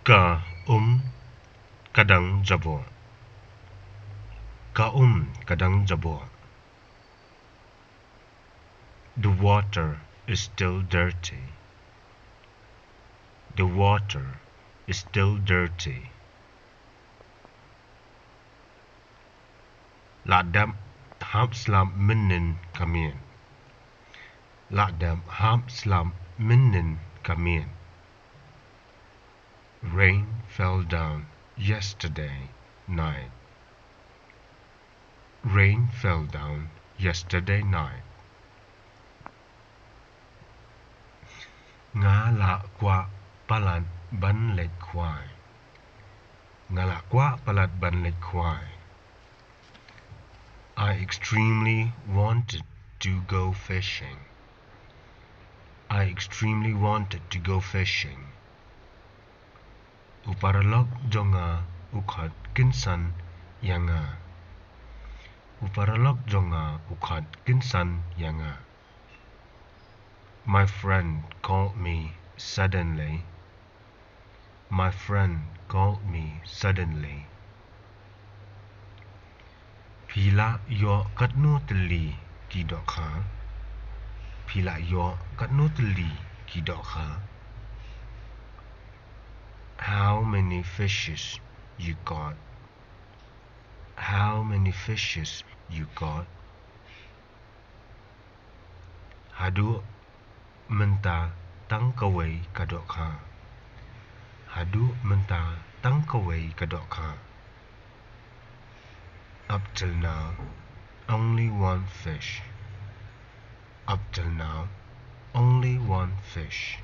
Ka kadang jabor. Ka kadang jabor. The water is still dirty. The water is still dirty. Ladam ham slam minin kamin. Ladam ham slam minin kamin. Rain fell down yesterday night. Rain fell down yesterday night. Nga la kwa palat ban lek khwai. Nga la kwa palat ban lek khwai. I extremely wanted to go fishing. I extremely wanted to go fishing. Uparalok jonga ukhat kynsan yanga. Uparalok jonga ukhat kynsan yanga. My friend called me suddenly. My friend called me suddenly. Pila yo katno teli ki dohkha. Pila yo katno teli ki dohkha. How many fishes you got? How many fishes you got? Hadu menta tangkaway ka dohkha. Hadu menta tangkaway ka dohkha. Up till now, only one fish. Up till now, only one fish.